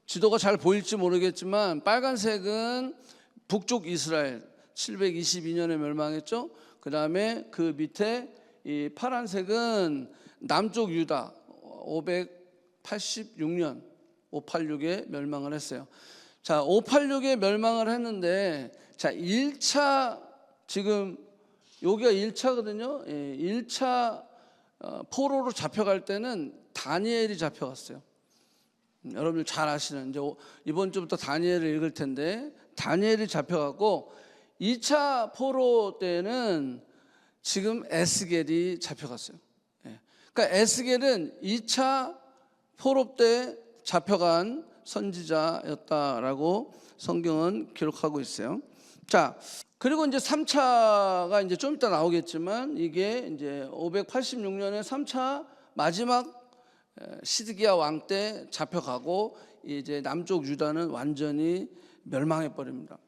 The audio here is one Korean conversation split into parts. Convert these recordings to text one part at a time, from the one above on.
지도가 잘 보일지 모르겠지만 빨간색은 북쪽 이스라엘 722년에 멸망했죠. 그 다음에 그 밑에 이 파란색은 남쪽 유다 586년 586에 멸망을 했어요. 자, 586에 멸망을 했는데, 자, 1차 지금 여기가 1차거든요. 1차 포로로 잡혀갈 때는 다니엘이 잡혀갔어요. 여러분들 잘 아시는, 이제 이번 주부터 다니엘을 읽을 텐데, 다니엘이 잡혀가고 2차 포로 때는 지금 에스겔이 잡혀갔어요. 그러니까 에스겔은 2차 포로 때 잡혀간 선지자였다라고 성경은 기록하고 있어요. 자, 그리고 이제 3차가 이제 좀 이따 나오겠지만, 이게 이제 586년에 3차 마지막 시드기야 왕 때 잡혀가고, 이제 남쪽 유다는 완전히 멸망해 버립니다.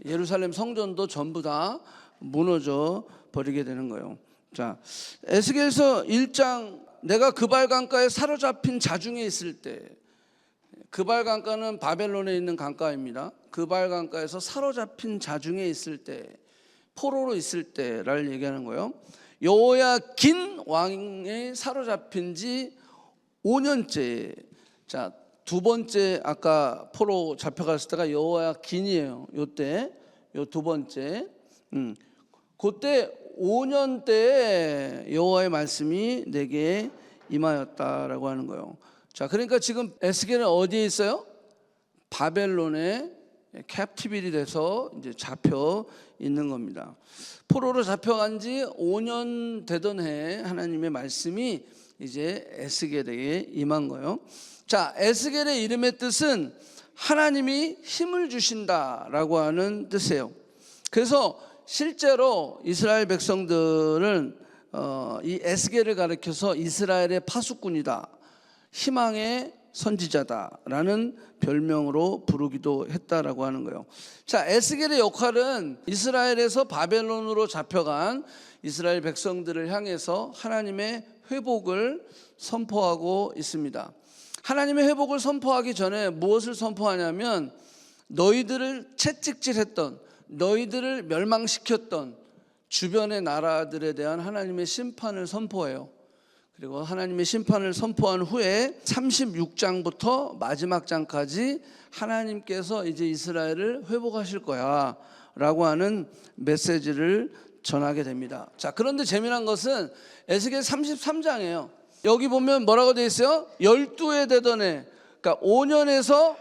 예루살렘 성전도 전부 다 무너져 버리게 되는 거예요. 자, 에스겔서 1장, 내가 그발 강가에 사로잡힌 자중에 있을 때, 그발 강가는 바벨론에 있는 강가입니다. 그발 강가에서 사로잡힌 자중에 있을 때, 포로로 있을 때를 얘기하는 거예요. 여호야긴 왕에 사로잡힌 지 5년째. 자, 두 번째 아까 포로 잡혀갔을 때가 여호야긴이에요. 요때 요 두 번째. 그때 5년 때에 여호와의 말씀이 내게 임하였다라고 하는 거예요. 자, 그러니까 지금 에스겔은 어디에 있어요? 바벨론에 캡티비티 돼서 이제 잡혀 있는 겁니다. 포로로 잡혀간 지 5년 되던 해에 하나님의 말씀이 이제 에스겔에게 임한 거예요. 자, 에스겔의 이름의 뜻은 하나님이 힘을 주신다라고 하는 뜻이에요. 그래서 실제로 이스라엘 백성들은 이 에스겔을 가리켜서 이스라엘의 파수꾼이다, 희망의 선지자다라는 별명으로 부르기도 했다라고 하는 거예요. 자, 에스겔의 역할은 이스라엘에서 바벨론으로 잡혀간 이스라엘 백성들을 향해서 하나님의 회복을 선포하고 있습니다. 하나님의 회복을 선포하기 전에 무엇을 선포하냐면, 너희들을 채찍질했던, 너희들을 멸망시켰던 주변의 나라들에 대한 하나님의 심판을 선포해요. 그리고 하나님의 심판을 선포한 후에 36장부터 마지막 장까지 하나님께서 이제 이스라엘을 회복하실 거야 라고 하는 메시지를 전하게 됩니다. 자, 그런데 재미난 것은 에스겔 33장이에요. 여기 보면 뭐라고 되어 있어요? 12해 되던 해, 그러니까 5년에서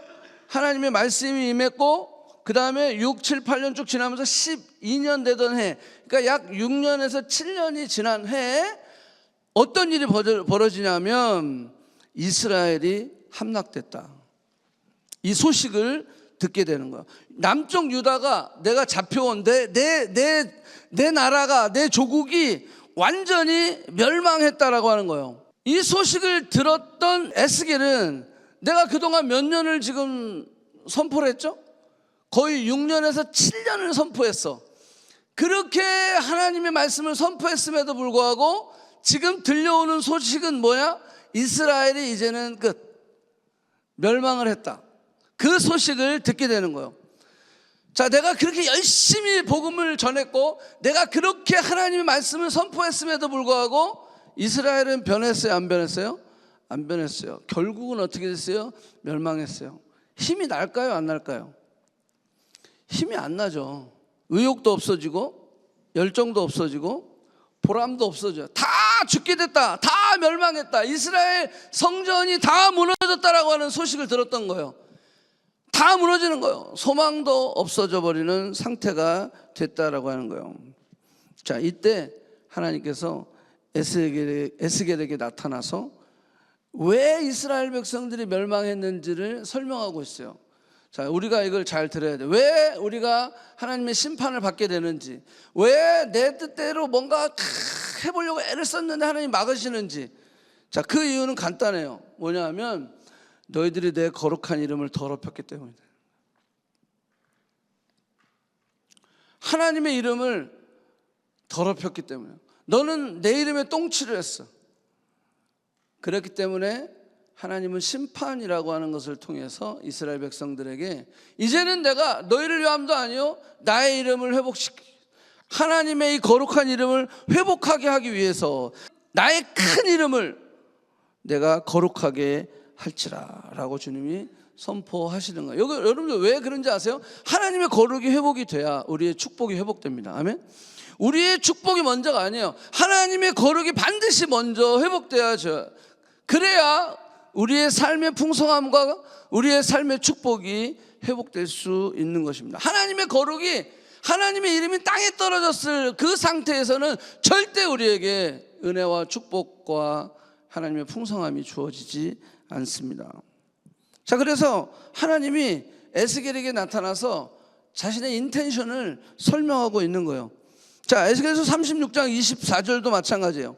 하나님의 말씀이 임했고, 그 다음에 6, 7, 8년 쭉 지나면서 12년 되던 해, 그러니까 약 6년에서 7년이 지난 해에 어떤 일이 벌어지냐면 이스라엘이 함락됐다, 이 소식을 듣게 되는 거야. 남쪽 유다가, 내가 잡혀온 내 나라가, 내 조국이 완전히 멸망했다라고 하는 거예요. 이 소식을 들었던 에스겔은, 내가 그동안 몇 년을 지금 선포를 했죠? 거의 6년에서 7년을 선포했어. 그렇게 하나님의 말씀을 선포했음에도 불구하고 지금 들려오는 소식은 뭐야? 이스라엘이 이제는 끝, 멸망을 했다. 그 소식을 듣게 되는 거예요. 자, 내가 그렇게 열심히 복음을 전했고, 내가 그렇게 하나님의 말씀을 선포했음에도 불구하고 이스라엘은 변했어요, 안 변했어요? 안 변했어요. 결국은 어떻게 됐어요? 멸망했어요. 힘이 날까요, 안 날까요? 힘이 안 나죠. 의욕도 없어지고, 열정도 없어지고, 보람도 없어져요. 다 죽게 됐다, 다 멸망했다, 이스라엘 성전이 다 무너졌다라고 하는 소식을 들었던 거예요. 다 무너지는 거예요. 소망도 없어져 버리는 상태가 됐다라고 하는 거예요. 자, 이때 하나님께서 에스겔에게 나타나서 왜 이스라엘 백성들이 멸망했는지를 설명하고 있어요. 자, 우리가 이걸 잘 들어야 돼. 왜 우리가 하나님의 심판을 받게 되는지, 왜 내 뜻대로 뭔가 해보려고 애를 썼는데 하나님 막으시는지. 자, 그 이유는 간단해요. 뭐냐면 너희들이 내 거룩한 이름을 더럽혔기 때문이다. 하나님의 이름을 더럽혔기 때문에. 너는 내 이름에 똥칠을 했어. 그렇기 때문에 하나님은 심판이라고 하는 것을 통해서 이스라엘 백성들에게 이제는 내가 너희를 위함도 아니요 나의 이름을 하나님의 이 거룩한 이름을 회복하게 하기 위해서 나의 큰 이름을 내가 거룩하게 할지라 라고 주님이 선포하시는 거예요. 여러분들 왜 그런지 아세요? 하나님의 거룩이 회복이 돼야 우리의 축복이 회복됩니다. 아멘. 우리의 축복이 먼저가 아니에요. 하나님의 거룩이 반드시 먼저 회복돼야죠. 그래야 우리의 삶의 풍성함과 우리의 삶의 축복이 회복될 수 있는 것입니다. 하나님의 거룩이, 하나님의 이름이 땅에 떨어졌을 그 상태에서는 절대 우리에게 은혜와 축복과 하나님의 풍성함이 주어지지 않습니다. 자, 그래서 하나님이 에스겔에게 나타나서 자신의 인텐션을 설명하고 있는 거예요. 자, 에스겔서 36장 24절도 마찬가지예요.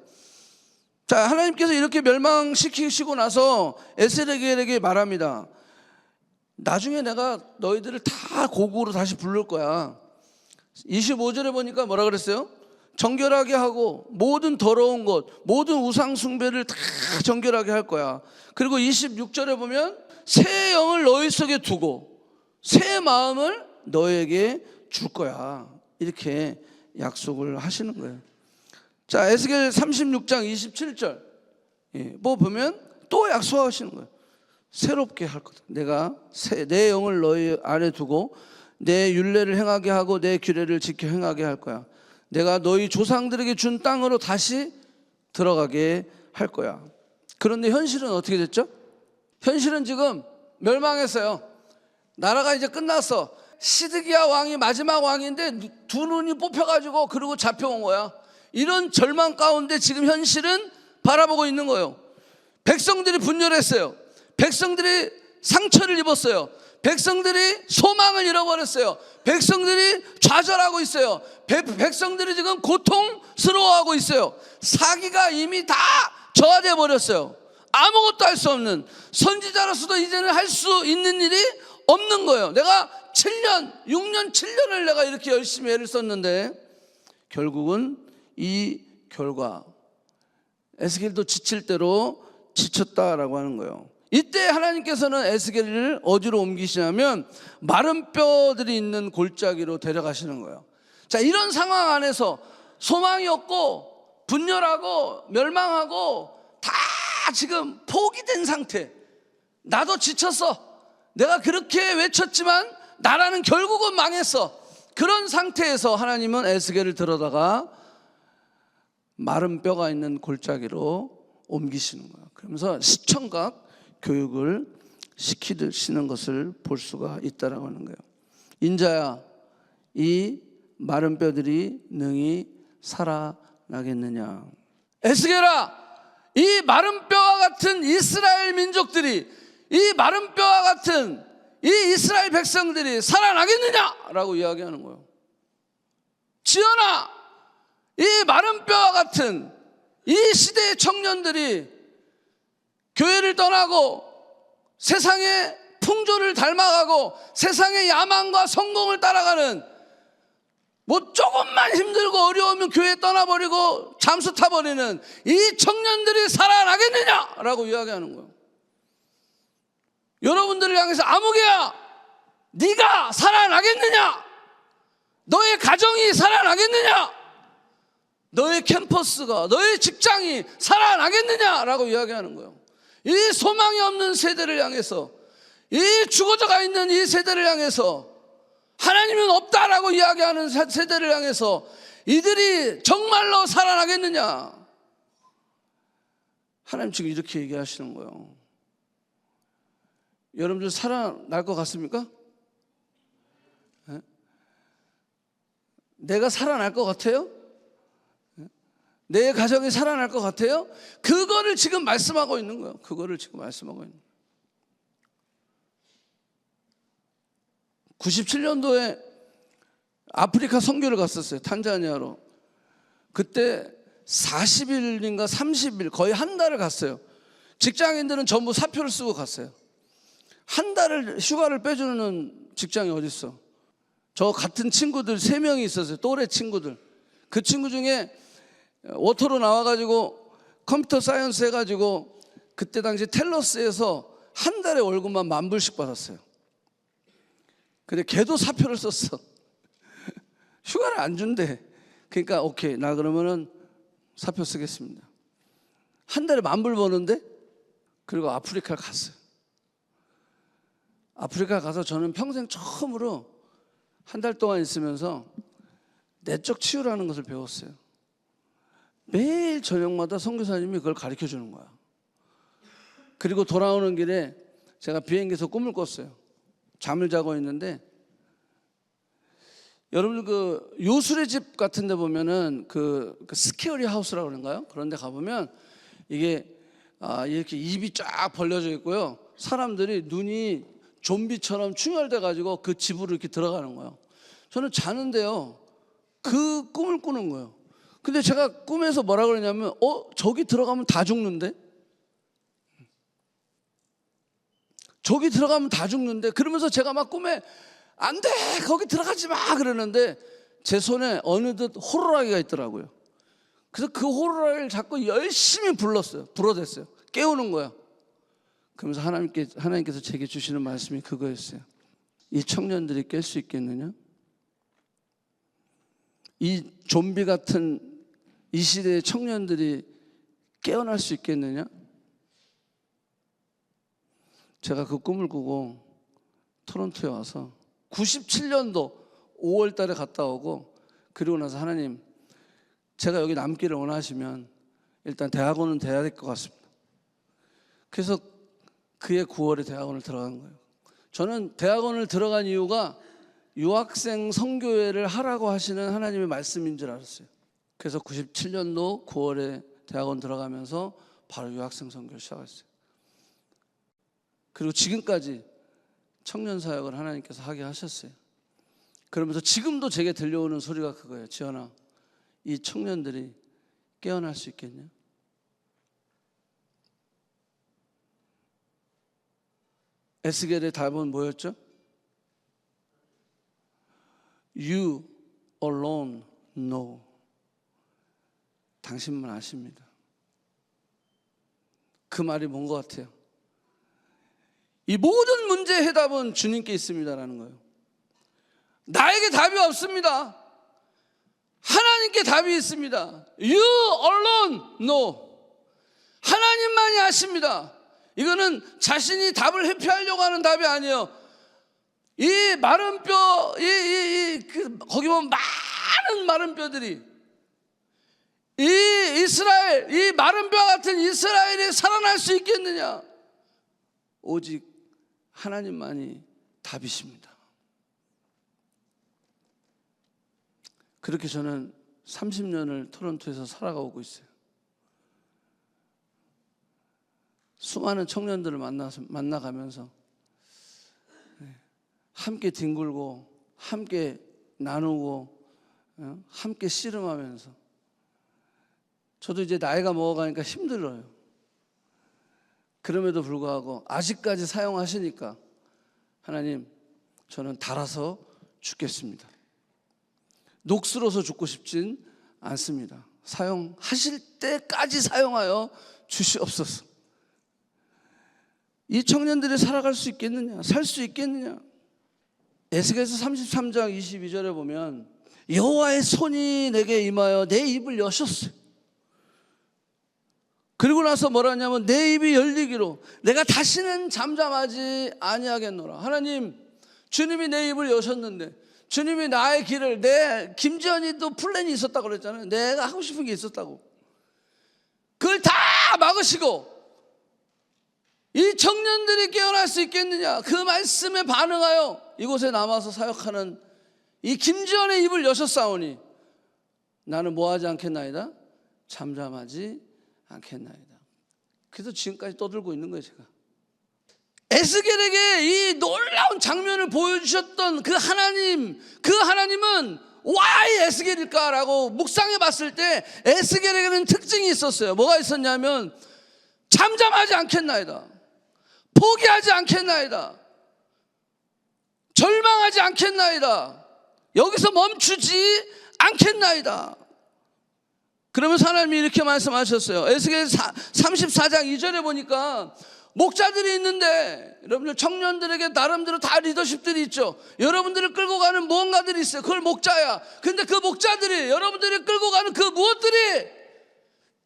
자, 하나님께서 이렇게 멸망시키시고 나서 에스겔에게 말합니다. 나중에 내가 너희들을 다 고국으로 다시 부를 거야. 25절에 보니까 뭐라 그랬어요? 정결하게 하고 모든 더러운 것, 모든 우상 숭배를 다 정결하게 할 거야. 그리고 26절에 보면 새 영을 너희 속에 두고 새 마음을 너에게 줄 거야. 이렇게 약속을 하시는 거예요. 자, 에스겔 36장 27절 뭐 보면 또 약속하시는 거예요. 새롭게 할 거다. 내가 내 영을 너희 안에 두고 내 율례를 행하게 하고 내 규례를 지켜 행하게 할 거야. 내가 너희 조상들에게 준 땅으로 다시 들어가게 할 거야. 그런데 현실은 어떻게 됐죠? 현실은 지금 멸망했어요. 나라가 이제 끝났어. 시드기야 왕이 마지막 왕인데 두 눈이 뽑혀가지고 그러고 잡혀온 거야. 이런 절망 가운데 지금 현실은 바라보고 있는 거예요. 백성들이 분열했어요. 백성들이 상처를 입었어요. 백성들이 소망을 잃어버렸어요. 백성들이 좌절하고 있어요. 백성들이 지금 고통스러워하고 있어요. 사기가 이미 다 저하돼 버렸어요. 아무것도 할 수 없는, 선지자로서도 이제는 할 수 있는 일이 없는 거예요. 내가 6년 7년을 내가 이렇게 열심히 애를 썼는데 결국은 이 결과, 에스겔도 지칠 대로 지쳤다라고 하는 거예요. 이때 하나님께서는 에스겔을 어디로 옮기시냐면 마른 뼈들이 있는 골짜기로 데려가시는 거예요. 자, 이런 상황 안에서 소망이 없고 분열하고 멸망하고 다 지금 포기된 상태. 나도 지쳤어. 내가 그렇게 외쳤지만 나라는 결국은 망했어. 그런 상태에서 하나님은 에스겔을 들어다가 마른 뼈가 있는 골짜기로 옮기시는 거예요. 그러면서 시청각 교육을 시키시는 것을 볼 수가 있다라고 하는 거예요. 인자야, 이 마른 뼈들이 능히 살아나겠느냐. 에스겔아, 이 마른 뼈와 같은 이스라엘 민족들이, 이 마른 뼈와 같은 이 이스라엘 백성들이 살아나겠느냐라고 이야기하는 거예요. 지연아, 이 마른 뼈와 같은 이 시대의 청년들이 교회를 떠나고 세상의 풍조를 닮아가고 세상의 야망과 성공을 따라가는, 뭐 조금만 힘들고 어려우면 교회 떠나버리고 잠수 타버리는 이 청년들이 살아나겠느냐라고 이야기하는 거예요. 여러분들을 향해서 아무개야, 네가 살아나겠느냐? 너의 가정이 살아나겠느냐? 너의 캠퍼스가, 너의 직장이 살아나겠느냐라고 이야기하는 거예요. 이 소망이 없는 세대를 향해서, 이 죽어져가 있는 이 세대를 향해서, 하나님은 없다라고 이야기하는 세대를 향해서 이들이 정말로 살아나겠느냐? 하나님 지금 이렇게 얘기하시는 거예요. 여러분들 살아날 것 같습니까? 네? 내가 살아날 것 같아요? 내 가정이 살아날 것 같아요? 그거를 지금 말씀하고 있는 거예요. 그거를 지금 말씀하고 있는 거예요. 97년도에 아프리카 선교를 갔었어요. 탄자니아로. 그때 40일인가 30일, 거의 한 달을 갔어요. 직장인들은 전부 사표를 쓰고 갔어요. 한 달을 휴가를 빼주는 직장이 어디 있어? 저 같은 친구들 3명이 있었어요. 또래 친구들. 그 친구 중에 워터로 나와가지고 컴퓨터 사이언스 해가지고 그때 당시 텔러스에서 한 달에 월급만 10,000불씩 받았어요. 근데 걔도 사표를 썼어. 휴가를 안 준대. 그러니까 오케이, 나 그러면은 사표 쓰겠습니다. 한 달에 10,000불 버는데, 그리고 아프리카를 갔어요. 아프리카 가서 저는 평생 처음으로 한 달 동안 있으면서 내적 치유라는 것을 배웠어요. 매일 저녁마다 선교사님이 그걸 가르쳐 주는 거야. 그리고 돌아오는 길에 제가 비행기에서 꿈을 꿨어요. 잠을 자고 있는데, 여러분 그 요술의 집 같은 데 보면은 그 스케어리 하우스라고 그런가요? 그런 데 가보면 이게 이렇게 입이 쫙 벌려져 있고요. 사람들이 눈이 좀비처럼 충혈돼 가지고 그 집으로 이렇게 들어가는 거예요. 저는 자는데요, 그 꿈을 꾸는 거예요. 근데 제가 꿈에서 뭐라 그러냐면, 저기 들어가면 다 죽는데? 저기 들어가면 다 죽는데? 그러면서 제가 막 꿈에 안 돼! 거기 들어가지 마! 그러는데 제 손에 어느덧 호루라기가 있더라고요. 그래서 그 호루라기를 자꾸 열심히 불어댔어요. 깨우는 거야. 그러면서 하나님께서 제게 주시는 말씀이 그거였어요. 이 청년들이 깰 수 있겠느냐? 이 좀비 같은 이 시대의 청년들이 깨어날 수 있겠느냐? 제가 그 꿈을 꾸고 토론토에 와서 97년도 5월 달에 갔다 오고, 그리고 나서 하나님, 제가 여기 남기를 원하시면 일단 대학원은 돼야 될 것 같습니다. 그래서 그해 9월에 대학원을 들어간 거예요. 저는 대학원을 들어간 이유가 유학생 선교회를 하라고 하시는 하나님의 말씀인 줄 알았어요. 그래서 97년도 9월에 대학원 들어가면서 바로 유학생 선교를 시작했어요. 그리고 지금까지 청년 사역을 하나님께서 하게 하셨어요. 그러면서 지금도 제게 들려오는 소리가 그거예요. 지연아, 이 청년들이 깨어날 수 있겠냐? 에스겔의 답은 뭐였죠? You alone know. 당신만 아십니다. 그 말이 뭔 것 같아요? 이 모든 문제의 해답은 주님께 있습니다라는 거예요. 나에게 답이 없습니다. 하나님께 답이 있습니다. You alone know. 하나님만이 아십니다. 이거는 자신이 답을 회피하려고 하는 답이 아니에요. 이 마른 뼈, 거기 보면 많은 마른 뼈들이, 이 이스라엘, 이 마른 뼈 같은 이스라엘이 살아날 수 있겠느냐? 오직 하나님만이 답이십니다. 그렇게 저는 30년을 토론토에서 살아가고 있어요. 수많은 청년들을 만나가면서 함께 뒹굴고 함께 나누고 함께 씨름하면서, 저도 이제 나이가 먹어가니까 힘들어요. 그럼에도 불구하고 아직까지 사용하시니까 하나님, 저는 달아서 죽겠습니다. 녹슬어서 죽고 싶진 않습니다. 사용하실 때까지 사용하여 주시옵소서. 이 청년들이 살아갈 수 있겠느냐? 살 수 있겠느냐? 에스겔서 33장 22절에 보면 여호와의 손이 내게 임하여 내 입을 여셨어요. 그리고 나서 뭐라 하냐면 내 입이 열리기로 내가 다시는 잠잠하지 아니하겠노라. 하나님, 주님이 내 입을 여셨는데, 주님이 나의 길을, 김지연이도 플랜이 있었다고 그랬잖아요. 내가 하고 싶은 게 있었다고. 그걸 다 막으시고 이 청년들이 깨어날 수 있겠느냐? 그 말씀에 반응하여 이곳에 남아서 사역하는 이 김지연의 입을 여셨사오니 나는 뭐하지 않겠나이다? 잠잠하지 않겠나이다. 그래서 지금까지 떠들고 있는 거예요. 제가 에스겔에게 이 놀라운 장면을 보여주셨던 그 하나님은 why 에스겔일까라고 묵상해 봤을 때 에스겔에게는 특징이 있었어요. 뭐가 있었냐면 잠잠하지 않겠나이다, 포기하지 않겠나이다, 절망하지 않겠나이다, 여기서 멈추지 않겠나이다. 그러면서 하나님이 이렇게 말씀하셨어요. 에스겔 34장 2절에 보니까 목자들이 있는데, 여러분들 청년들에게 나름대로 다 리더십들이 있죠. 여러분들을 끌고 가는 무언가들이 있어요. 그걸 목자야. 근데 그 목자들이 여러분들이 끌고 가는 그 무엇들이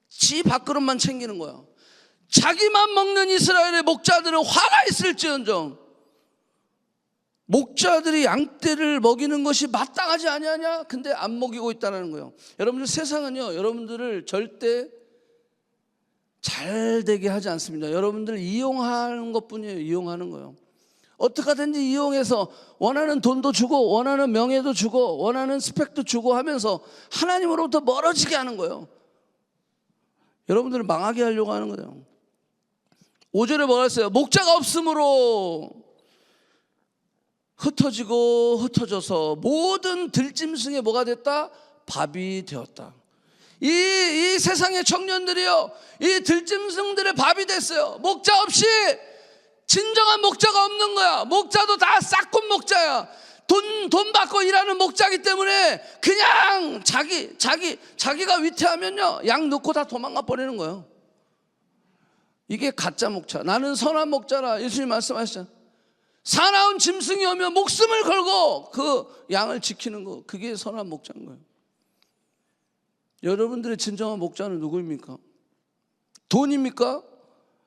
지 밥그릇만 챙기는 거야. 자기만 먹는 이스라엘의 목자들은 화가 있을지언정 목자들이 양떼를 먹이는 것이 마땅하지 아니하냐? 근데 안 먹이고 있다는 거예요. 여러분들, 세상은요, 여러분들을 절대 잘 되게 하지 않습니다. 여러분들 이용하는 것뿐이에요. 이용하는 거예요. 어떻게 하든지 이용해서 원하는 돈도 주고 원하는 명예도 주고 원하는 스펙도 주고 하면서 하나님으로부터 멀어지게 하는 거예요. 여러분들을 망하게 하려고 하는 거예요. 5절에 뭐가 있어요? 목자가 없으므로 흩어지고 흩어져서 모든 들짐승에 뭐가 됐다? 밥이 되었다. 이 세상의 청년들이요, 이 들짐승들의 밥이 됐어요. 목자 없이 진정한 목자가 없는 거야. 목자도 다 싹군 목자야. 돈 받고 일하는 목자기 때문에 그냥 자기가 위태하면요, 양 놓고 다 도망가 버리는 거예요. 이게 가짜 목자. 나는 선한 목자라 예수님 말씀하시잖아요. 사나운 짐승이 오면 목숨을 걸고 그 양을 지키는 거, 그게 선한 목자인 거예요. 여러분들의 진정한 목자는 누구입니까? 돈입니까?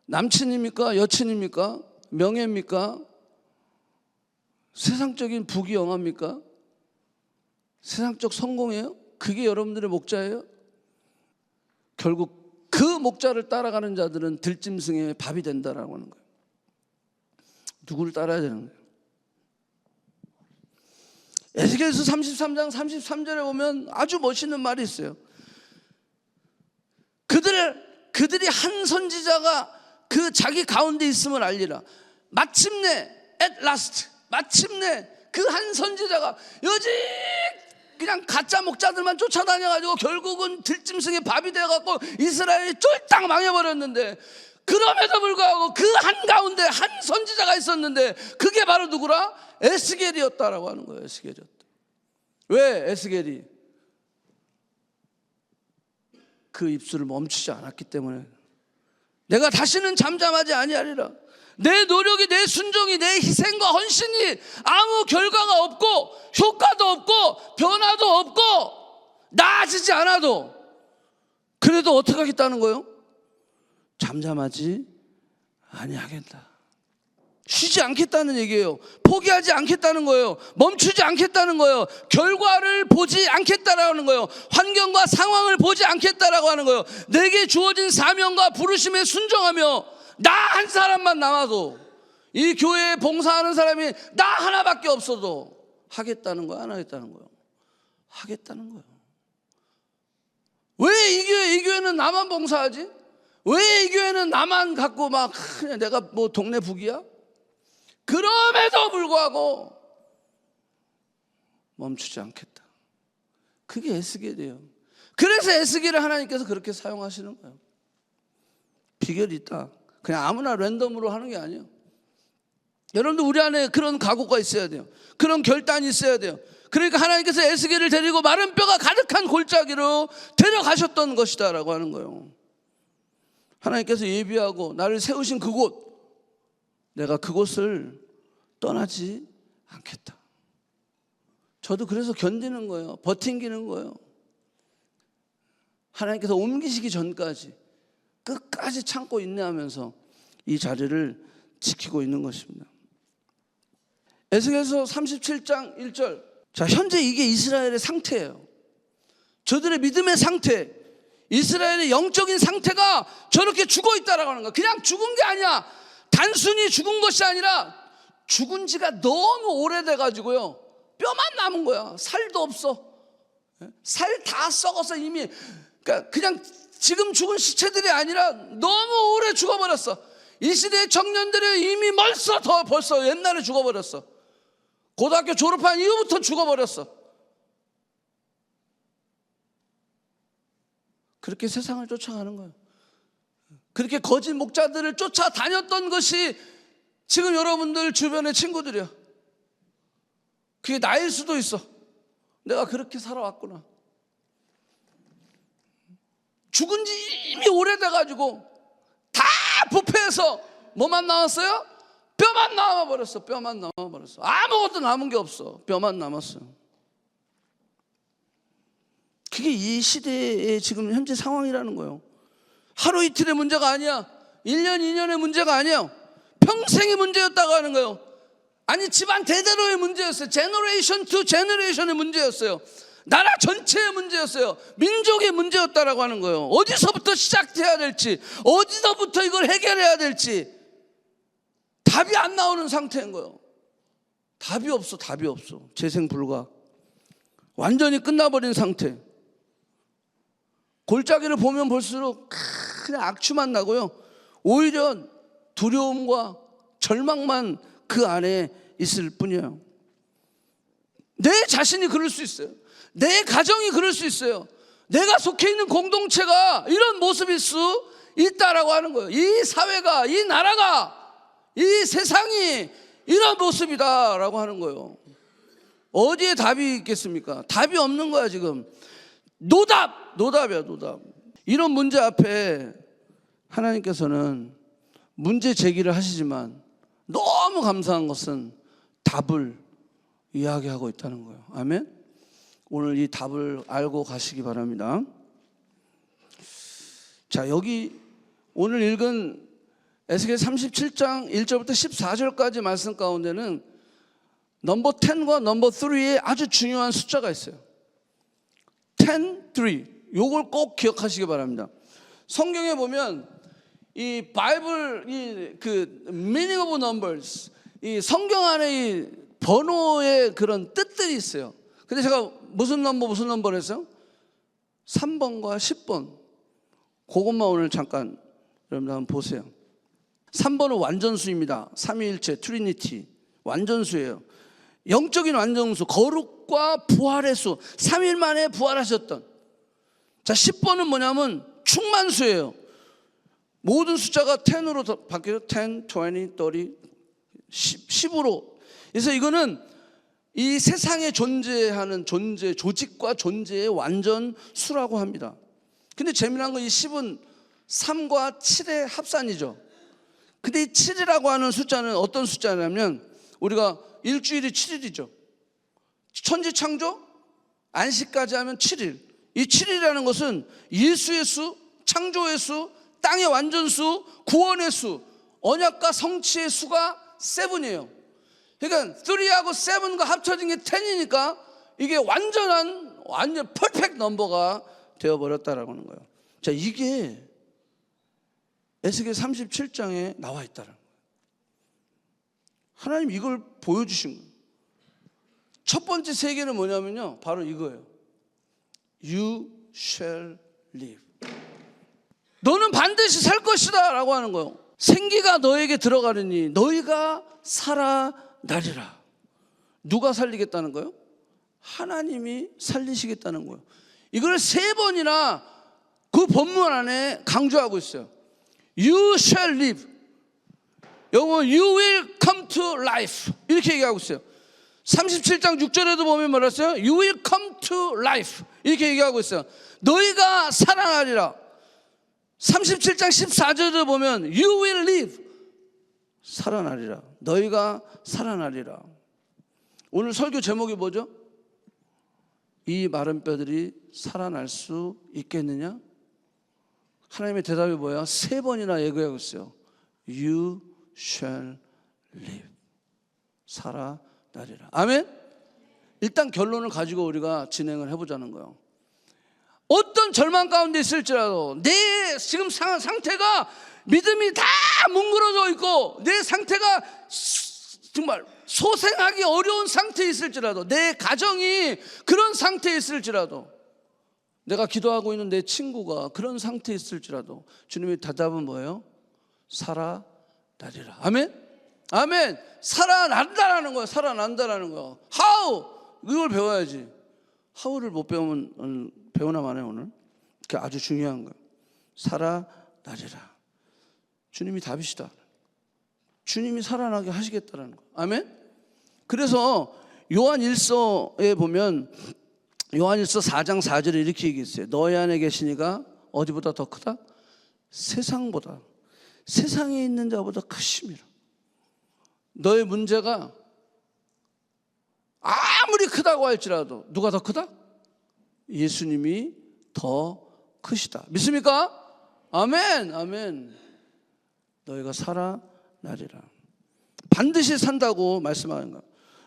남친입니까? 여친입니까? 명예입니까? 세상적인 부귀영화입니까? 세상적 성공이에요? 그게 여러분들의 목자예요? 결국 그 목자를 따라가는 자들은 들짐승의 밥이 된다라고 하는 거예요. 누구를 따라야 되는 거예요? 에스겔서 33장 33절에 보면 아주 멋있는 말이 있어요. 그들이 한 선지자가 그 자기 가운데 있음을 알리라. 마침내 at last, 마침내 그 한 선지자가 여지 그냥 가짜 목자들만 쫓아다녀가지고 결국은 들짐승의 밥이 되어갖고 이스라엘이 쫄딱 망해버렸는데, 그럼에도 불구하고 그 한가운데 한 선지자가 있었는데 그게 바로 누구라? 에스겔이었다라고 하는 거예요. 에스겔이었다. 왜? 에스겔이 그 입술을 멈추지 않았기 때문에. 내가 다시는 잠잠하지 아니하리라. 내 노력이, 내 순종이, 내 희생과 헌신이 아무 결과가 없고 효과도 없고 변화도 없고 나아지지 않아도 그래도 어떻게 하겠다는 거예요? 잠잠하지 아니하겠다. 쉬지 않겠다는 얘기예요. 포기하지 않겠다는 거예요. 멈추지 않겠다는 거예요. 결과를 보지 않겠다라는 거예요. 환경과 상황을 보지 않겠다라고 하는 거예요. 내게 주어진 사명과 부르심에 순종하며 나 한 사람만 남아도, 이 교회에 봉사하는 사람이 나 하나밖에 없어도 하겠다는 거야, 안 하겠다는 거예요? 하겠다는 거예요. 왜 이 교회는 나만 봉사하지? 왜 이 교회는 나만 갖고 막 그냥 내가 뭐 동네 북이야? 그럼에도 불구하고 멈추지 않겠다. 그게 에스겔이에요. 그래서 에스겔을 하나님께서 그렇게 사용하시는 거예요. 비결이 있다. 그냥 아무나 랜덤으로 하는 게 아니에요. 여러분들, 우리 안에 그런 각오가 있어야 돼요. 그런 결단이 있어야 돼요. 그러니까 하나님께서 에스겔을 데리고 마른 뼈가 가득한 골짜기로 데려가셨던 것이다 라고 하는 거예요. 하나님께서 예비하고 나를 세우신 그곳, 내가 그곳을 떠나지 않겠다. 저도 그래서 견디는 거예요. 버팅기는 거예요. 하나님께서 옮기시기 전까지 끝까지 참고 인내하면서 이 자리를 지키고 있는 것입니다. 에스겔서 37장 1절. 자, 현재 이게 이스라엘의 상태예요. 저들의 믿음의 상태, 이스라엘의 영적인 상태가 저렇게 죽어 있다라고 하는 거예요. 그냥 죽은 게 아니야. 단순히 죽은 것이 아니라 죽은 지가 너무 오래돼가지고요, 뼈만 남은 거야. 살도 없어. 살 다 썩어서 이미, 그러니까 그냥 지금 죽은 시체들이 아니라 너무 오래 죽어버렸어. 이 시대의 청년들이 이미 벌써 옛날에 죽어버렸어. 고등학교 졸업한 이후부터 죽어버렸어. 그렇게 세상을 쫓아가는 거예요. 그렇게 거짓 목자들을 쫓아다녔던 것이 지금 여러분들 주변의 친구들이야. 그게 나일 수도 있어. 내가 그렇게 살아왔구나. 죽은 지 이미 오래돼가지고 다 부패해서 뭐만 나왔어요? 뼈만 남아버렸어. 뼈만 남아버렸어. 아무것도 남은 게 없어. 뼈만 남았어. 그게 이 시대의 지금 현재 상황이라는 거예요. 하루 이틀의 문제가 아니야. 1년 2년의 문제가 아니야. 평생의 문제였다고 하는 거예요. 아니 집안 대대로의 문제였어요. 제너레이션 투 제너레이션의 문제였어요. 나라 전체의 문제였어요. 민족의 문제였다라고 하는 거예요. 어디서부터 시작해야 될지, 어디서부터 이걸 해결해야 될지 답이 안 나오는 상태인 거예요. 답이 없어. 답이 없어. 재생 불가. 완전히 끝나버린 상태. 골짜기를 보면 볼수록 그냥 악취만 나고요. 오히려 두려움과 절망만 그 안에 있을 뿐이에요. 내 자신이 그럴 수 있어요. 내 가정이 그럴 수 있어요. 내가 속해 있는 공동체가 이런 모습일 수 있다라고 하는 거예요. 이 사회가, 이 나라가, 이 세상이 이런 모습이다라고 하는 거예요. 어디에 답이 있겠습니까? 답이 없는 거야 지금. 노답이야 노답. 이런 문제 앞에 하나님께서는 문제 제기를 하시지만 너무 감사한 것은 답을 이야기하고 있다는 거예요. 아멘. 오늘 이 답을 알고 가시기 바랍니다. 자, 여기 오늘 읽은 에스겔 37장 1절부터 14절까지 말씀 가운데는 넘버 10과 넘버 3에 아주 중요한 숫자가 있어요. 10, 3. 요걸 꼭 기억하시기 바랍니다. 성경에 보면 이 바이블 그 meaning of numbers, 이 성경 안에 이 번호의 그런 뜻들이 있어요. 근데 제가 무슨 넘버를 했어요? 3번과 10번. 그것만 오늘 잠깐 여러분들 한번 보세요. 3번은 완전수입니다. 삼위일체, 트리니티. 완전수예요. 영적인 완전수, 거룩과 부활의 수. 3일 만에 부활하셨던. 자, 10번은 뭐냐면 충만수예요. 모든 숫자가 10으로 바뀌어요. 10, 20, 30, 10으로. 그래서 이거는 이 세상에 존재하는 존재, 조직과 존재의 완전 수라고 합니다. 근데 재미난 건 이 10은 3과 7의 합산이죠. 근데 이 7이라고 하는 숫자는 어떤 숫자냐면 우리가 일주일이 7일이죠. 천지창조, 안식까지 하면 7일. 이 7일이라는 것은 예수의 수, 창조의 수, 땅의 완전수, 구원의 수, 언약과 성취의 수가 7이에요. 그러니까 3하고 7과 합쳐진 게 10이니까 이게 완전 퍼펙트 넘버가 되어버렸다라고 하는 거예요. 자, 이게 에스겔 37장에 나와 있다는 거예요. 하나님 이걸 보여주신 거예요. 첫 번째 세계는 뭐냐면요, 바로 이거예요. You shall live. 너는 반드시 살 것이다 라고 하는 거예요. 생기가 너에게 들어가느니 너희가 살아나리라. 누가 살리겠다는 거예요? 하나님이 살리시겠다는 거예요. 이걸 3번이나 그 본문 안에 강조하고 있어요. You shall live. 여기 보면 You will come to life 이렇게 얘기하고 있어요. 37장 6절에도 보면 뭐라 했어요? You will come to life 이렇게 얘기하고 있어요. 너희가 살아나리라. 37장 14절에도 보면 You will live. 살아나리라. 너희가 살아나리라. 오늘 설교 제목이 뭐죠? 이 마른 뼈들이 살아날 수 있겠느냐? 하나님의 대답이 뭐야? 3번이나 얘기하고 있어요. You shall live. 살아나리라. 아멘? 일단 결론을 가지고 우리가 진행을 해보자는 거예요. 어떤 절망 가운데 있을지라도 내 지금 상태가 믿음이 다 뭉그러져 있고 내 상태가 정말 소생하기 어려운 상태에 있을지라도 내 가정이 그런 상태에 있을지라도 내가 기도하고 있는 내 친구가 그런 상태에 있을지라도 주님의 대답은 뭐예요? 살아나리라. 아멘? 아멘. 살아난다라는 거예요. 살아난다라는 거예요. How? 이걸 배워야지. How를 못 배우면 배우나 마네 오늘. 그게 아주 중요한 거예요. 살아나리라. 주님이 답이시다. 주님이 살아나게 하시겠다라는 거예요. 아멘? 그래서 요한일서에 보면 요한일서 4장 4절에 이렇게 얘기했어요. 너희 안에 계시니가 어디보다 더 크다? 세상보다, 세상에 있는 자보다 크심이라. 너의 문제가 아무리 크다고 할지라도 누가 더 크다? 예수님이 더 크시다. 믿습니까? 아멘, 아멘. 너희가 살아나리라. 반드시 산다고 말씀하는 거야.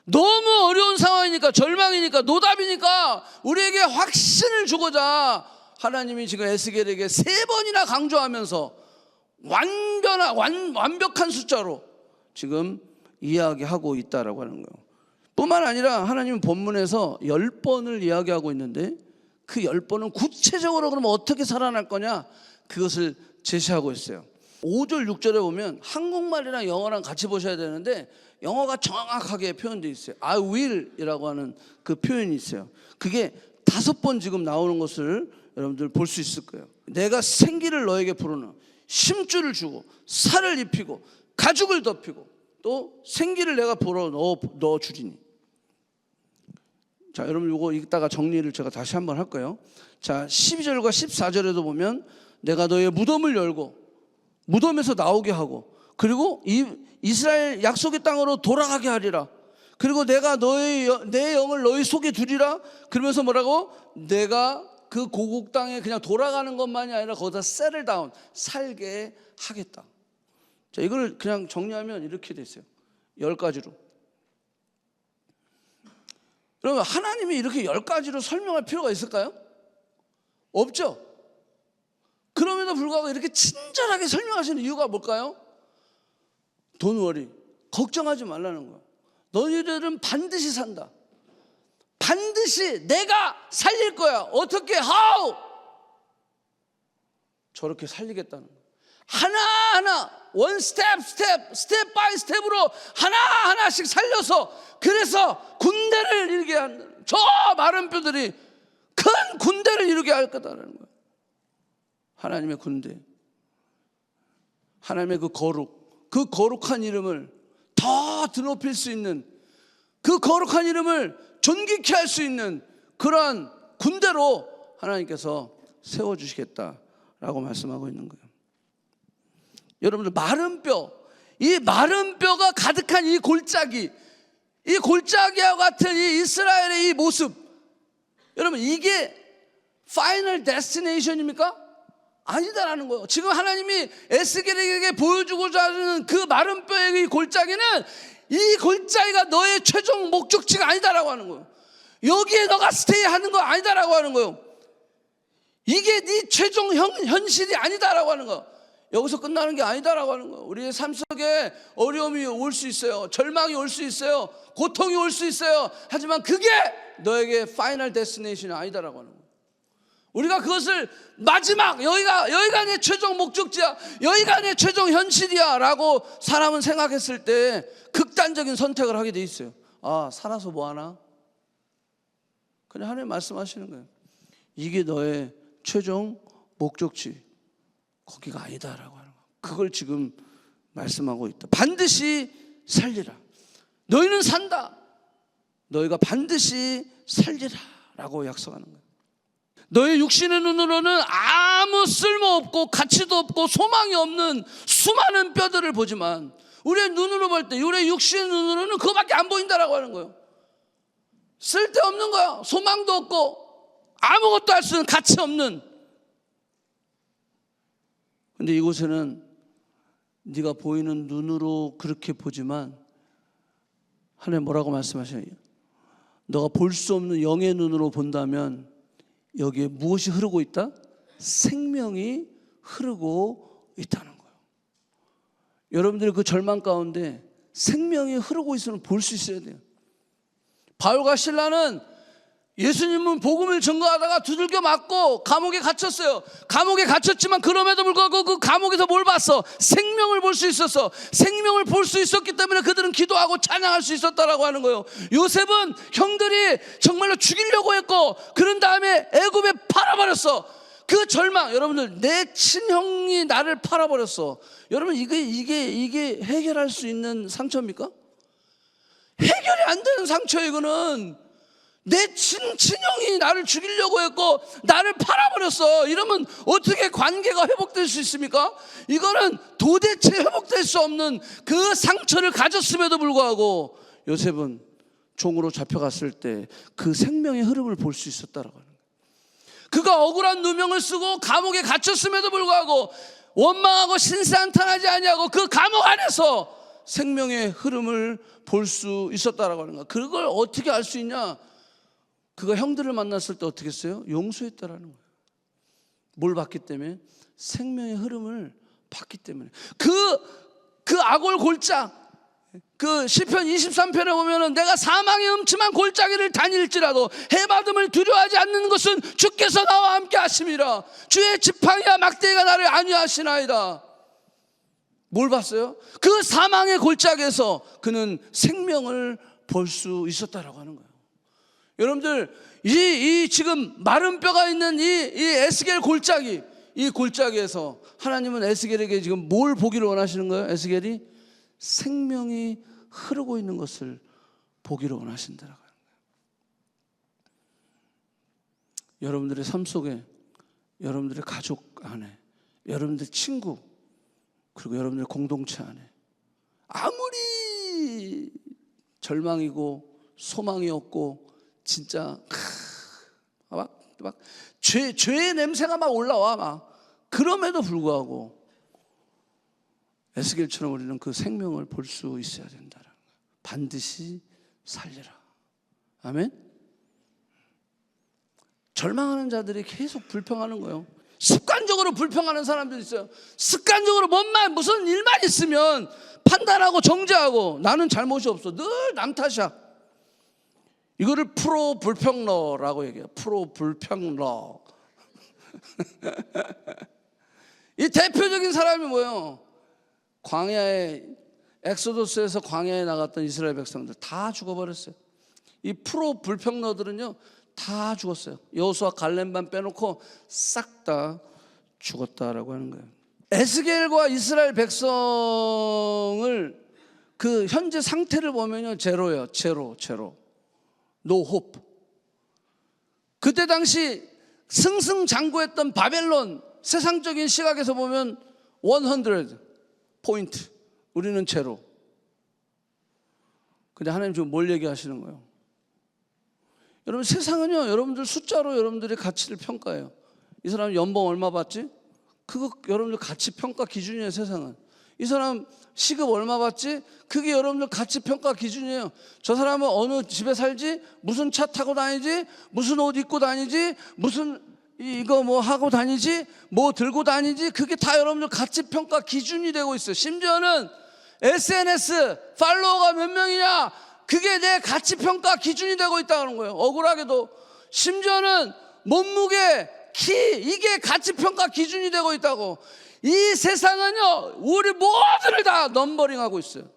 너무 어려운 상황이니까, 절망이니까, 노답이니까 우리에게 확신을 주고자 하나님이 지금 에스겔에게 3번이나 강조하면서 완벽한 숫자로 지금 이야기하고 있다라고 하는 거예요. 뿐만 아니라 하나님은 본문에서 10번을 이야기하고 있는데 그 10번은 구체적으로 그러면 어떻게 살아날 거냐, 그것을 제시하고 있어요. 5절 6절에 보면 한국말이랑 영어랑 같이 보셔야 되는데 영어가 정확하게 표현되어 있어요. I will 이라고 하는 그 표현이 있어요. 그게 5번 지금 나오는 것을 여러분들 볼 수 있을 거예요. 내가 생기를 너에게 부르는, 심줄을 주고 살을 입히고 가죽을 덮이고 또 생기를 내가 불어 넣어 주리니. 자, 여러분 이거 이따가 정리를 제가 다시 한번 할 거예요. 자, 12절과 14절에도 보면 내가 너의 무덤을 열고 무덤에서 나오게 하고, 그리고 이스라엘 약속의 땅으로 돌아가게 하리라. 그리고 내가 내 영을 너희 속에 두리라. 그러면서 뭐라고? 내가 그 고국 땅에 그냥 돌아가는 것만이 아니라 거기다 settle down, 살게 하겠다. 자, 이걸 그냥 정리하면 이렇게 돼 있어요. 10가지로. 그러면 하나님이 이렇게 10가지로 설명할 필요가 있을까요? 없죠. 그럼에도 불구하고 이렇게 친절하게 설명하시는 이유가 뭘까요? Don't worry, 걱정하지 말라는 거예요. 너희들은 반드시 산다. 반드시 내가 살릴 거야. 어떻게? How? 저렇게 살리겠다는 거예요. 하나하나 one step by step으로 하나하나씩 살려서, 그래서 군대를 이루게 한다는, 저 마른 뼈들이 큰 군대를 이루게 할 거다라는 거예요. 하나님의 군대, 하나님의 그 거룩, 그 거룩한 이름을 더 드높일 수 있는, 그 거룩한 이름을 존귀케 할 수 있는 그러한 군대로 하나님께서 세워주시겠다라고 말씀하고 있는 거예요. 여러분들, 마른 뼈, 이 마른 뼈가 가득한 이 골짜기, 이 골짜기와 같은 이 이스라엘의 이 모습, 여러분 이게 파이널 데스티네이션입니까? 아니다라는 거예요. 지금 하나님이 에스겔에게 보여주고자 하는 그 마른 뼈의 이 골짜기는, 이 골짜기가 너의 최종 목적지가 아니다라고 하는 거예요. 여기에 너가 스테이하는 거 아니다라고 하는 거예요. 이게 네 최종 현실이 아니다라고 하는 거예요. 여기서 끝나는 게 아니다라고 하는 거예요. 우리의 삶 속에 어려움이 올 수 있어요. 절망이 올 수 있어요. 고통이 올 수 있어요. 하지만 그게 너에게 파이널 데스티네이션이 아니다라고 하는 거예요. 우리가 그것을 마지막, 여기가 내 최종 목적지야, 여기가 내 최종 현실이야 라고 사람은 생각했을 때 극단적인 선택을 하게 돼 있어요. 아, 살아서 뭐하나? 그냥 하나님 말씀하시는 거예요. 이게 너의 최종 목적지, 거기가 아니다라고 하는 거예요. 그걸 지금 말씀하고 있다. 반드시 살리라. 너희는 산다. 너희가 반드시 살리라 라고 약속하는 거예요. 너의 육신의 눈으로는 아무 쓸모없고 가치도 없고 소망이 없는 수많은 뼈들을 보지만, 우리의 눈으로 볼 때, 우리의 육신의 눈으로는 그거밖에 안 보인다라고 하는 거예요. 쓸데없는 거야. 소망도 없고 아무것도 할 수 없는, 가치 없는. 근데 이곳에는 네가 보이는 눈으로 그렇게 보지만 하나님 뭐라고 말씀하셔요? 너가 볼 수 없는 영의 눈으로 본다면 여기에 무엇이 흐르고 있다? 생명이 흐르고 있다는 거예요. 여러분들이 그 절망 가운데 생명이 흐르고 있으면 볼 수 있어야 돼요. 바울과 실라는 예수님은 복음을 증거하다가 두들겨 맞고 감옥에 갇혔어요. 감옥에 갇혔지만 그럼에도 불구하고 그 감옥에서 뭘 봤어? 생명을 볼 수 있었어. 생명을 볼 수 있었기 때문에 그들은 기도하고 찬양할 수 있었다라고 하는 거예요. 요셉은 형들이 정말로 죽이려고 했고, 그런 다음에 애굽에 팔아버렸어. 그 절망, 여러분들, 내 친형이 나를 팔아버렸어. 여러분, 이게 해결할 수 있는 상처입니까? 해결이 안 되는 상처예요. 이거는 내 친형이 나를 죽이려고 했고 나를 팔아버렸어. 이러면 어떻게 관계가 회복될 수 있습니까? 이거는 도대체 회복될 수 없는 그 상처를 가졌음에도 불구하고 요셉은 종으로 잡혀갔을 때 그 생명의 흐름을 볼 수 있었다라고 하는 거예요. 그가 억울한 누명을 쓰고 감옥에 갇혔음에도 불구하고 원망하고 신세한탄하지 아니하고 그 감옥 안에서 생명의 흐름을 볼 수 있었다라고 하는 거예요. 그걸 어떻게 알 수 있냐? 그가 형들을 만났을 때 어떻게 했어요? 용서했다라는 거예요. 뭘 봤기 때문에? 생명의 흐름을 봤기 때문에. 그 악올 골짜, 그 시편 23편에 보면은 내가 사망의 음침한 골짜기를 다닐지라도 해받음을 두려워하지 않는 것은 주께서 나와 함께 하심이라. 주의 지팡이와 막대기가 나를 안위하시나이다. 뭘 봤어요? 그 사망의 골짜기에서 그는 생명을 볼 수 있었다라고 하는 거예요. 여러분들, 이 지금 마른 뼈가 있는 이 에스겔 골짜기, 이 골짜기에서 하나님은 에스겔에게 지금 뭘 보기를 원하시는 거예요? 에스겔이 생명이 흐르고 있는 것을 보기를 원하신다라고 하는 거예요. 여러분들의 삶 속에, 여러분들의 가족 안에, 여러분들의 친구, 그리고 여러분들의 공동체 안에 아무리 절망이고 소망이 없고 진짜 막 죄의 냄새가 막 올라와 막, 그럼에도 불구하고 에스겔처럼 우리는 그 생명을 볼 수 있어야 된다라는 거예요. 반드시 살리라. 아멘. 절망하는 자들이 계속 불평하는 거예요. 습관적으로 불평하는 사람들이 있어요. 습관적으로 무슨 일만 있으면 판단하고 정죄하고 나는 잘못이 없어, 늘 남 탓이야. 이거를 프로 불평러라고 얘기해요. 프로 불평러. 이 대표적인 사람이 뭐예요? 광야에, 엑소더스에서 광야에 나갔던 이스라엘 백성들 다 죽어버렸어요. 이 프로 불평러들은요 다 죽었어요. 여호수아 갈렙만 빼놓고 싹 다 죽었다라고 하는 거예요. 에스겔과 이스라엘 백성을 그 현재 상태를 보면요 제로예요. 제로. No hope. 그때 당시 승승장구했던 바벨론, 세상적인 시각에서 보면 100 포인트, 우리는 제로. 근데 하나님 지금 뭘 얘기하시는 거예요? 여러분, 세상은요 여러분들 숫자로 여러분들의 가치를 평가해요. 이 사람 연봉 얼마 받지? 그거 여러분들 가치 평가 기준이에요. 세상은. 이 사람 시급 얼마 받지? 그게 여러분들 가치 평가 기준이에요. 저 사람은 어느 집에 살지? 무슨 차 타고 다니지? 무슨 옷 입고 다니지? 무슨 이거 뭐 하고 다니지? 뭐 들고 다니지? 그게 다 여러분들 가치 평가 기준이 되고 있어요. 심지어는 SNS 팔로워가 몇 명이냐? 그게 내 가치 평가 기준이 되고 있다는 거예요. 억울하게도 심지어는 몸무게, 키, 이게 가치 평가 기준이 되고 있다고. 이 세상은요 우리 모두를 다 넘버링하고 있어요.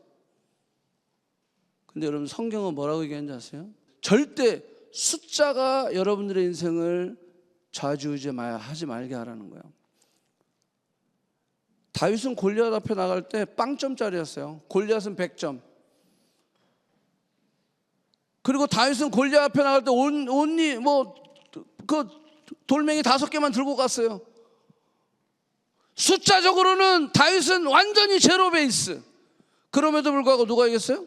근데 여러분, 성경은 뭐라고 얘기하는지 아세요? 절대 숫자가 여러분들의 인생을 좌지우지하지 말게 하라는 거예요. 다윗은 골리앗 앞에 나갈 때 빵점짜리였어요. 골리앗은 100점. 그리고 다윗은 골리앗 앞에 나갈 때 온리 그 돌멩이 5개만 들고 갔어요. 숫자적으로는 다윗은 완전히 제로 베이스. 그럼에도 불구하고 누가 이겼어요?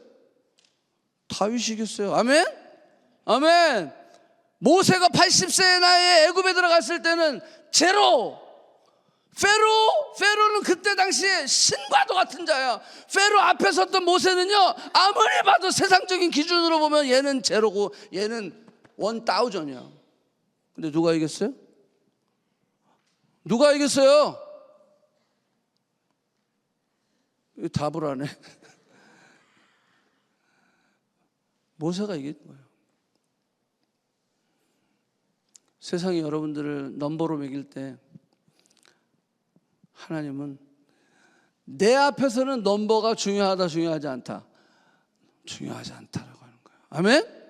다윗이 이겼어요. 아멘? 아멘. 모세가 80세의 나이에 애굽에 들어갔을 때는 제로. 페로는 그때 당시에 신과도 같은 자야. 페로 앞에 섰던 모세는요 아무리 봐도 세상적인 기준으로 보면 얘는 제로고 얘는 1000이야. 근데 누가 이겼어요? 누가 이겼어요? 답을 안 해. 모세가 이긴 거예요. 세상이 여러분들을 넘버로 매길 때 하나님은 내 앞에서는 넘버가 중요하다, 중요하지 않다, 중요하지 않다라고 하는 거예요. 아멘?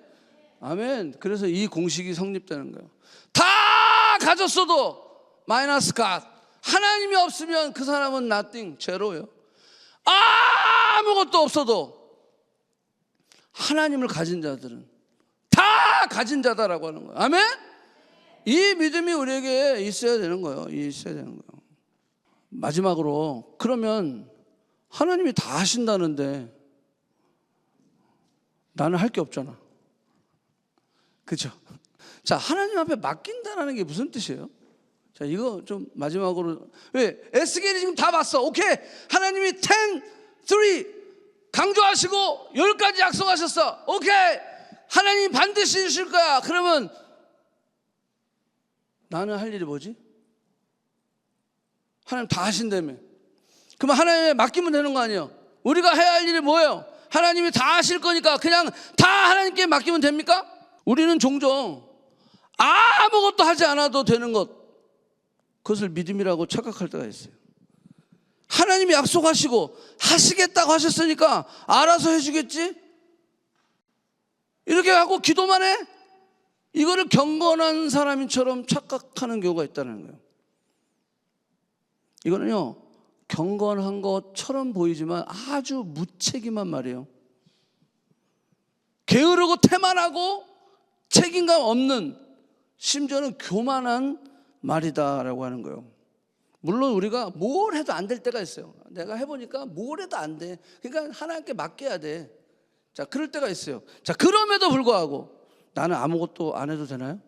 아멘. 그래서 이 공식이 성립되는 거예요. 다 가졌어도 마이너스 갓. 하나님이 없으면 그 사람은 nothing, 제로예요. 아무것도 없어도 하나님을 가진 자들은 다 가진 자다라고 하는 거예요. 아멘? 이 믿음이 우리에게 있어야 되는 거예요. 있어야 되는 거예요. 마지막으로, 그러면 하나님이 다 하신다는데 나는 할 게 없잖아. 그렇죠? 자, 하나님 앞에 맡긴다는 게 무슨 뜻이에요? 자, 이거 좀 마지막으로, 왜? 에스겔이 지금 다 봤어. 오케이, 하나님이 10, 3 강조하시고 10가지 약속하셨어. 오케이, 하나님이 반드시 주실 거야. 그러면 나는 할 일이 뭐지? 하나님 다 하신다며. 그러면 하나님에 맡기면 되는 거 아니에요? 우리가 해야 할 일이 뭐예요? 하나님이 다 하실 거니까 그냥 다 하나님께 맡기면 됩니까? 우리는 종종 아무것도 하지 않아도 되는 것, 그것을 믿음이라고 착각할 때가 있어요. 하나님이 약속하시고 하시겠다고 하셨으니까 알아서 해주겠지? 이렇게 하고 기도만 해? 이거를 경건한 사람인처럼 착각하는 경우가 있다는 거예요. 이거는요, 경건한 것처럼 보이지만 아주 무책임한 말이에요. 게으르고 태만하고 책임감 없는, 심지어는 교만한 말이다라고 하는 거예요. 물론 우리가 뭘 해도 안 될 때가 있어요. 내가 해보니까 뭘 해도 안 돼. 그러니까 하나님께 맡겨야 돼. 자, 그럴 때가 있어요. 자, 그럼에도 불구하고 나는 아무것도 안 해도 되나요?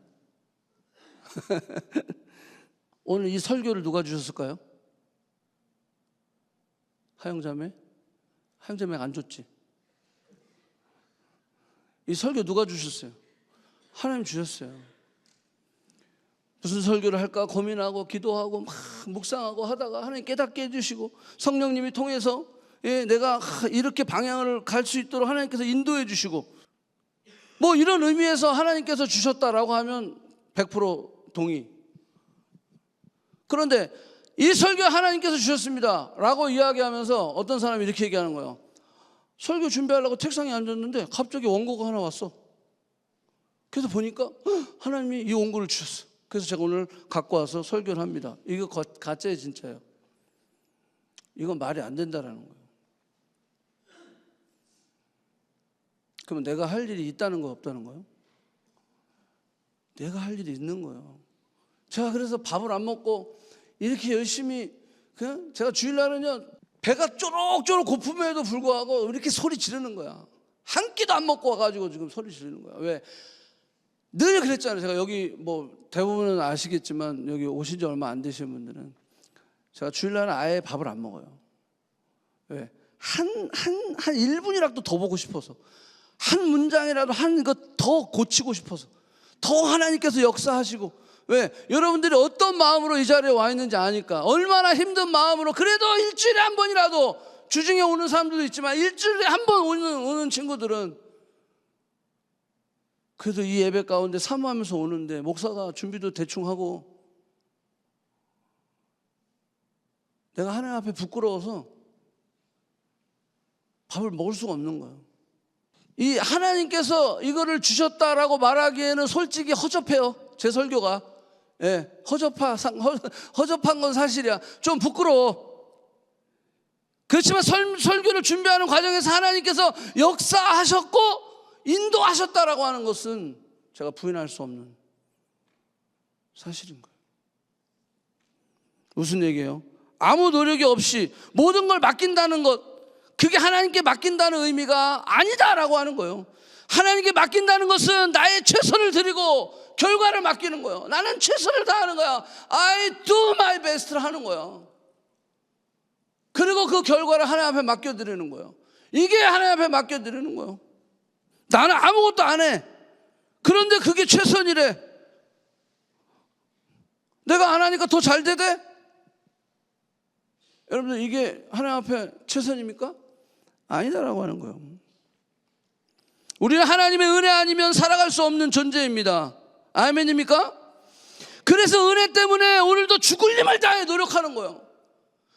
오늘 이 설교를 누가 주셨을까요? 하영자매? 하영자매가 안 줬지? 이 설교 누가 주셨어요? 하나님 주셨어요. 무슨 설교를 할까 고민하고 기도하고 막 묵상하고 하다가 하나님 깨닫게 해주시고 성령님이 통해서 내가 이렇게 방향을 갈 수 있도록 하나님께서 인도해 주시고, 뭐 이런 의미에서 하나님께서 주셨다라고 하면 100% 동의. 그런데 이 설교 하나님께서 주셨습니다 라고 이야기하면서 어떤 사람이 이렇게 얘기하는 거예요. 설교 준비하려고 책상에 앉았는데 갑자기 원고가 하나 왔어. 그래서 보니까 하나님이 이 원고를 주셨어. 그래서 제가 오늘 갖고 와서 설교를 합니다. 이거 가짜예요, 진짜예요? 이건 말이 안 된다라는 거예요. 그러면 내가 할 일이 있다는 거 없다는 거예요? 내가 할 일이 있는 거예요. 제가 그래서 밥을 안 먹고 이렇게 열심히, 그냥 제가 주일날은요 배가 쪼록쪼록 고픔에도 불구하고 이렇게 소리 지르는 거야. 한 끼도 안 먹고 와가지고 지금 소리 지르는 거야. 왜? 늘 그랬잖아요. 제가 여기 뭐 대부분은 아시겠지만 여기 오신 지 얼마 안 되신 분들은 제가 주일날은 아예 밥을 안 먹어요. 왜? 한 1분이라도 더 보고 싶어서, 한 문장이라도 한 것 더 고치고 싶어서, 더 하나님께서 역사하시고. 왜? 여러분들이 어떤 마음으로 이 자리에 와 있는지 아니까. 얼마나 힘든 마음으로, 그래도 일주일에 한 번이라도, 주중에 오는 사람들도 있지만 일주일에 한 번 오는 친구들은 그래도 이 예배 가운데 사모하면서 오는데 목사가 준비도 대충 하고, 내가 하나님 앞에 부끄러워서 밥을 먹을 수가 없는 거예요. 이 하나님께서 이거를 주셨다라고 말하기에는 솔직히 허접해요. 제 설교가. 예, 허접한 건 사실이야. 좀 부끄러워. 그렇지만 설교를 준비하는 과정에서 하나님께서 역사하셨고 인도하셨다라고 하는 것은 제가 부인할 수 없는 사실인 거예요. 무슨 얘기예요? 아무 노력이 없이 모든 걸 맡긴다는 것, 그게 하나님께 맡긴다는 의미가 아니다라고 하는 거예요. 하나님께 맡긴다는 것은 나의 최선을 드리고 결과를 맡기는 거예요. 나는 최선을 다하는 거야. I do my best를 하는 거예요. 그리고 그 결과를 하나님 앞에 맡겨드리는 거예요. 이게 하나님 앞에 맡겨드리는 거예요. 나는 아무것도 안 해. 그런데 그게 최선이래. 내가 안 하니까 더 잘 되대? 여러분들, 이게 하나님 앞에 최선입니까? 아니다라고 하는 거예요. 우리는 하나님의 은혜 아니면 살아갈 수 없는 존재입니다. 아멘입니까? 그래서 은혜 때문에 오늘도 죽을 힘을 다해 노력하는 거예요.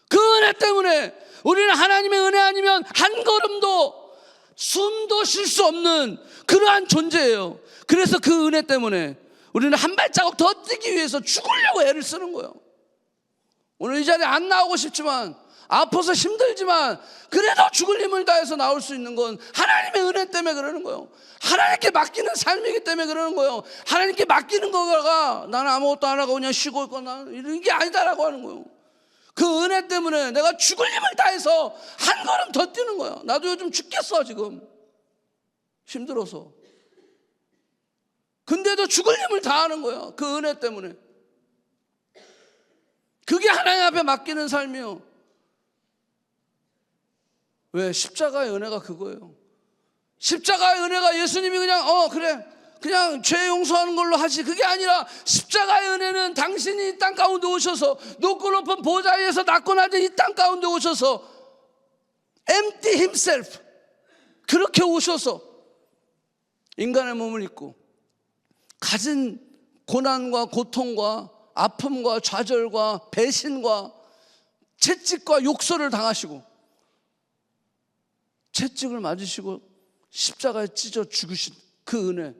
그 은혜 때문에 우리는 하나님의 은혜 아니면 한 걸음도 숨도 쉴 수 없는 그러한 존재예요. 그래서 그 은혜 때문에 우리는 한 발자국 더 뛰기 위해서 죽으려고 애를 쓰는 거예요. 오늘 이 자리에 안 나오고 싶지만, 아파서 힘들지만 그래도 죽을 힘을 다해서 나올 수 있는 건 하나님의 은혜 때문에 그러는 거예요. 하나님께 맡기는 삶이기 때문에 그러는 거예요. 하나님께 맡기는 거가 나는 아무것도 안 하고 그냥 쉬고 있거나 이런 게 아니다라고 하는 거예요. 그 은혜 때문에 내가 죽을 힘을 다해서 한 걸음 더 뛰는 거야. 나도 요즘 죽겠어 지금, 힘들어서. 근데도 죽을 힘을 다하는 거야. 그 은혜 때문에. 그게 하나님 앞에 맡기는 삶이에요. 왜? 십자가의 은혜가 그거예요. 십자가의 은혜가 예수님이 그냥 그래 그냥 죄 용서하는 걸로 하지, 그게 아니라 십자가의 은혜는 당신이 이 땅 가운데 오셔서 높고 높은 보좌 위에서 낮고 낮은 이 땅 가운데 오셔서 empty himself, 그렇게 오셔서 인간의 몸을 입고 가진 고난과 고통과 아픔과 좌절과 배신과 채찍과 욕설을 당하시고 채찍을 맞으시고 십자가에 찢어 죽으신 그 은혜,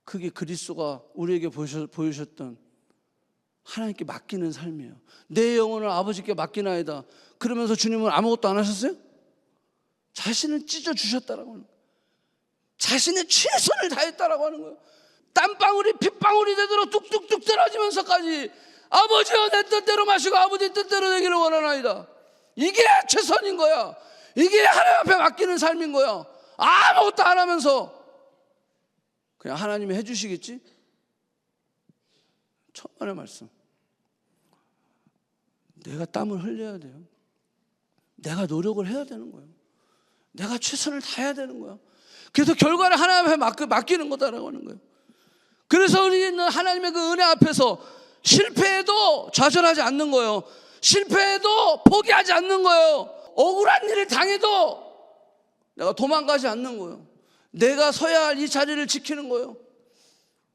그게 그리스도가 우리에게 보여주셨던 하나님께 맡기는 삶이에요. 내 영혼을 아버지께 맡기나이다. 그러면서 주님은 아무것도 안 하셨어요? 자신을 찢어 주셨다라고 하는 거예요. 자신의 최선을 다했다라고 하는 거예요. 땀방울이 핏방울이 되도록 뚝뚝뚝 떨어지면서까지 아버지여 내 뜻대로 마시고 아버지 뜻대로 되기를 원하나이다. 이게 최선인 거야. 이게 하나님 앞에 맡기는 삶인 거야. 아무것도 안 하면서 그냥 하나님이 해주시겠지? 천만의 말씀. 내가 땀을 흘려야 돼요. 내가 노력을 해야 되는 거예요. 내가 최선을 다해야 되는 거야. 그래서 결과를 하나님 앞에 맡기는 거다라고 하는 거예요. 그래서 우리는 하나님의 그 은혜 앞에서 실패해도 좌절하지 않는 거예요. 실패해도 포기하지 않는 거예요. 억울한 일을 당해도 내가 도망가지 않는 거예요. 내가 서야 할 이 자리를 지키는 거예요.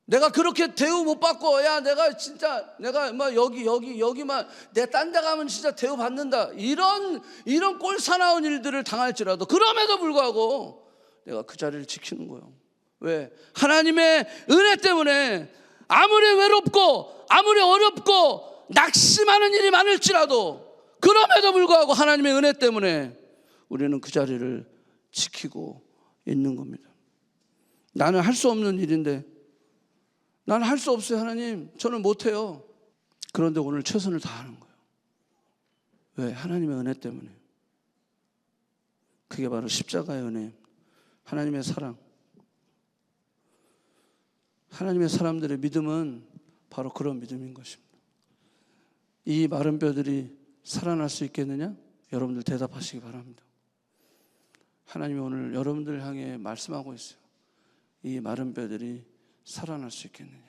내가 그렇게 대우 못 받고 내가 진짜 내가 뭐 여기만 내 딴 데 가면 진짜 대우 받는다, 이런 꼴사나운 일들을 당할지라도 그럼에도 불구하고 내가 그 자리를 지키는 거예요. 왜? 하나님의 은혜 때문에 아무리 외롭고 아무리 어렵고 낙심하는 일이 많을지라도 그럼에도 불구하고 하나님의 은혜 때문에 우리는 그 자리를 지키고 있는 겁니다. 나는 할 수 없는 일인데, 나는 할 수 없어요. 하나님, 저는 못해요. 그런데 오늘 최선을 다하는 거예요. 왜? 하나님의 은혜 때문에. 그게 바로 십자가의 은혜, 하나님의 사랑. 하나님의 사람들의 믿음은 바로 그런 믿음인 것입니다. 이 마른 뼈들이 살아날 수 있겠느냐? 여러분들 대답하시기 바랍니다. 하나님이 오늘 여러분들 향해 말씀하고 있어요. 이 마른 뼈들이 살아날 수 있겠느냐?